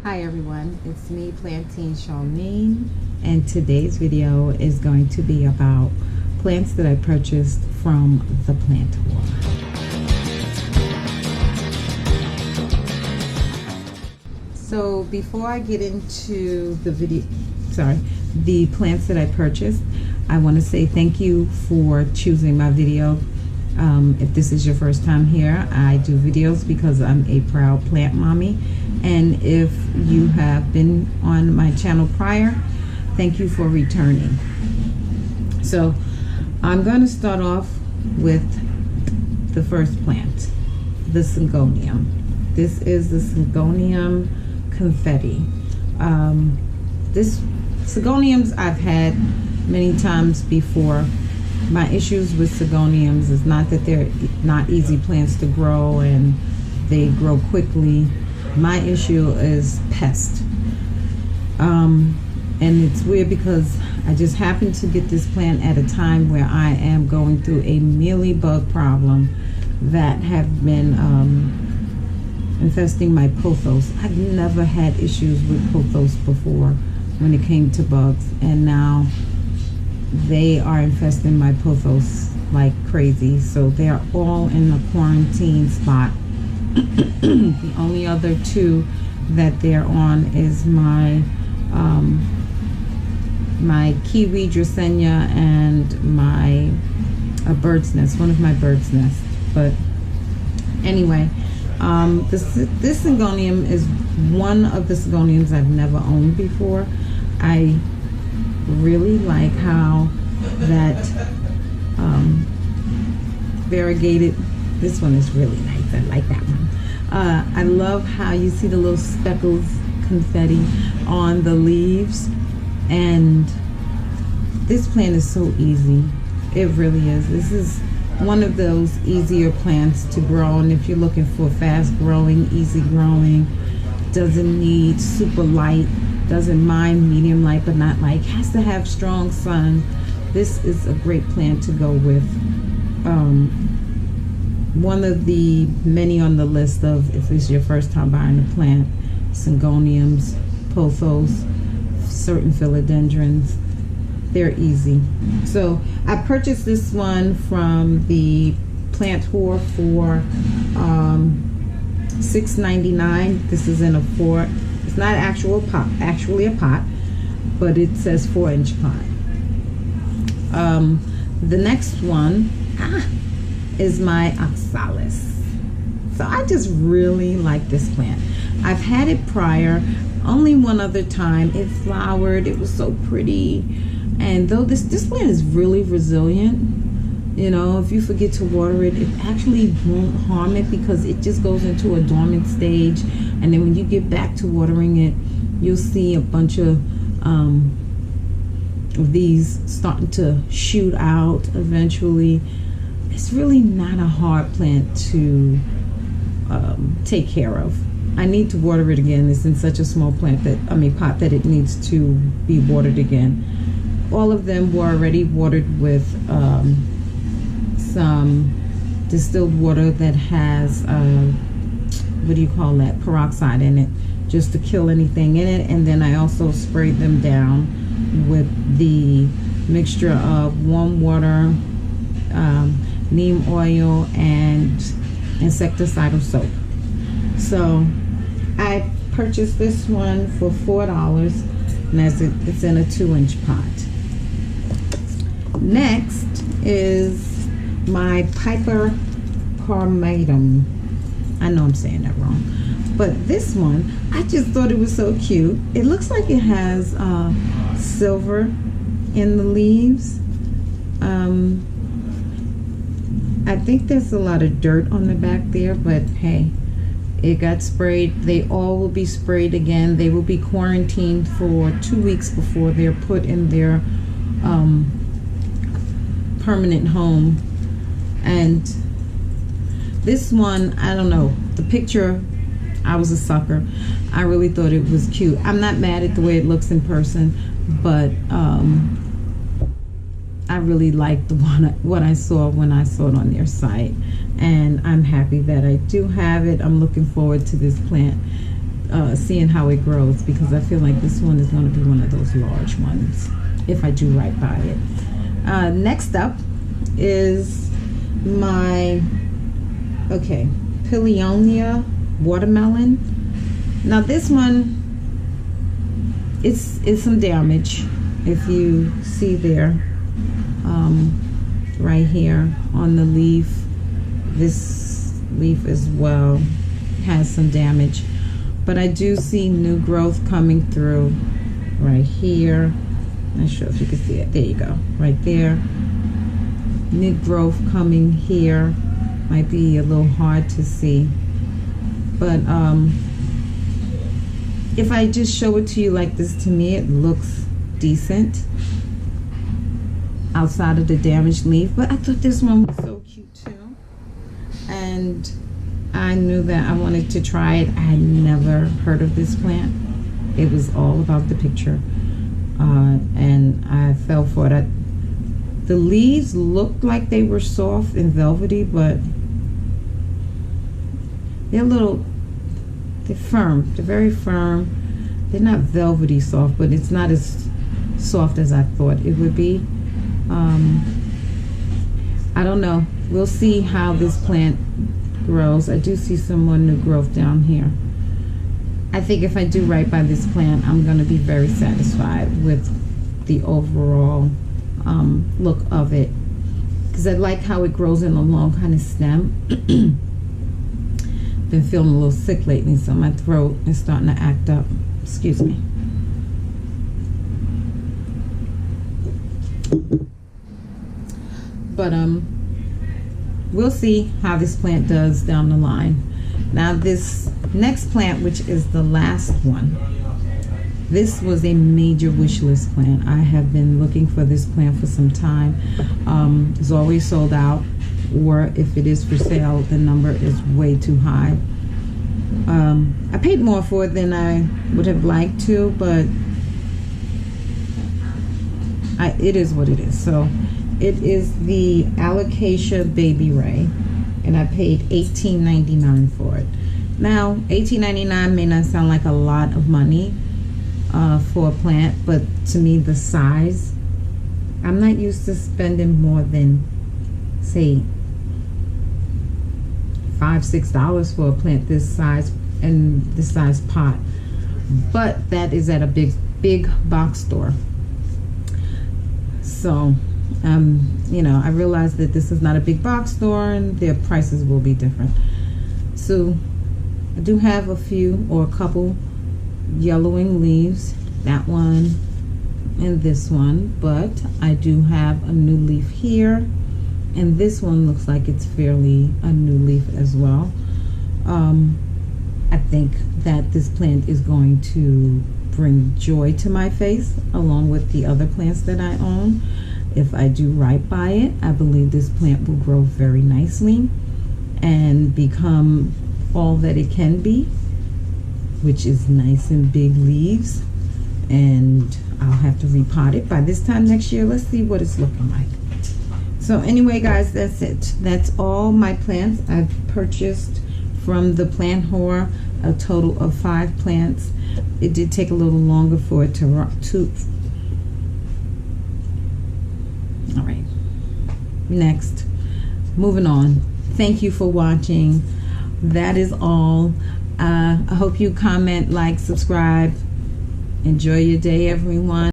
Hi everyone, it's me, Plantain Charlene, and today's video is going to be about plants that I purchased from the plant war. So before I get into the the plants that I purchased, I want to say thank you for choosing my video. If this is your first time here, I do videos because I'm a proud plant mommy. And if you have been on my channel prior, thank you for returning. So I'm going to start off with the first plant, the Syngonium. This is the Syngonium Confetti. This Syngoniums I've had many times before. My issues with Syngoniums is not that they're not easy plants to grow and they grow quickly. My issue is pest. And it's weird because I just happened to get this plant at a time where I am going through a mealybug problem that have been infesting my pothos. I've never had issues with pothos before when it came to bugs, and now they are infesting my pothos like crazy. So they're all in the quarantine spot. The only other two that they're on is my my kiwi dracaena and my bird's nest, one of my bird's nests. But anyway, this Syngonium is one of the Syngoniums I've never owned before. I really like how that variegated, this one is really nice. I like that one. I love how you see the little speckles confetti on the leaves, and this plant is so easy. It really is. This is one of those easier plants to grow, and if you're looking for fast growing, easy growing, doesn't need super light, doesn't mind medium light but not light, has to have strong sun, this is a great plant to go with. One of the many on the list of, if it's your first time buying a plant, Syngoniums, pothos, certain philodendrons, they're easy. So I purchased this one from the plant whore for $6.99. This is in a 4, it's not actually a pot, but it says 4-inch pot. The next one is my Oxalis. So I just really like this plant. I've had it prior, only one other time. It flowered, it was so pretty. And though this plant is really resilient, you know, if you forget to water it, it actually won't harm it because it just goes into a dormant stage. And then when you get back to watering it, you'll see a bunch of these starting to shoot out eventually. It's really not a hard plant to take care of. I need to water it again. It's in such a small pot that it needs to be watered again. All of them were already watered with some distilled water that has what do you call that, peroxide in it, just to kill anything in it. And then I also sprayed them down with the mixture of warm water, neem oil, and insecticidal soap. So I purchased this one for $4, and it's in a 2-inch pot. Next is my Piper Parpamatum. I know I'm saying that wrong, but this one, I just thought it was so cute. It looks like it has silver in the leaves. I think there's a lot of dirt on the back there, but hey, it got sprayed. They all will be sprayed again. They will be quarantined for 2 weeks before they're put in their permanent home. And this one, I don't know, the picture, I was a sucker. I really thought it was cute. I'm not mad at the way it looks in person, but I really liked what I saw when I saw it on their site, and I'm happy that I do have it. I'm looking forward to this plant. seeing how it grows, because I feel like this one is going to be one of those large ones if I do right by it. Next up is my Pellionia Watermelon. Now this one, it's some damage. If you see there, right here on the leaf, this leaf as well has some damage, but I do see new growth coming through right here. Not sure if you can see it. There you go, right there. New growth coming here. Might be a little hard to see, but if I just show it to you like this, to me it looks decent outside of the damaged leaf. But I thought this one was so cute too, and I knew that I wanted to try it. I had never heard of this plant. It was all about the picture, and I fell for it. The leaves looked like they were soft and velvety, but they're firm. They're very firm. They're not velvety soft, but it's not as soft as I thought it would be. I don't know. We'll see how this plant grows. I do see some more new growth down here. I think if I do right by this plant, I'm going to be very satisfied with the overall look of it, because I like how it grows in a long kind of stem. Been feeling a little sick lately, so my throat is starting to act up. Excuse me. But we'll see how this plant does down the line. Now this next plant, which is the last one, this was a major wish list plant. I have been looking for this plant for some time. It's always sold out, or if it is for sale, the number is way too high. I paid more for it than I would have liked to, but it is what it is. So it is the Alocasia Baby Ray, and I paid $18.99 for it. Now, $18.99 may not sound like a lot of money for a plant, but to me, the size, I'm not used to spending more than, say, $5-6 for a plant this size and this size pot, but that is at a big box store. So you know, I realize that this is not a big box store and their prices will be different. So I do have a few or a couple yellowing leaves, that one and this one, but I do have a new leaf here, and this one looks like it's fairly a new leaf as well. I think that this plant is going to bring joy to my face along with the other plants that I own. If I do right by it, I believe this plant will grow very nicely and become all that it can be, which is nice and big leaves, and I'll have to repot it by this time next year. Let's see what it's looking like. So anyway, guys, that's it. That's all my plants I've purchased from the plant whore, a total of 5 plants. It did take a little longer for it to all right, next, moving on. Thank you for watching. That is all. I hope you comment, like, subscribe. Enjoy your day, everyone.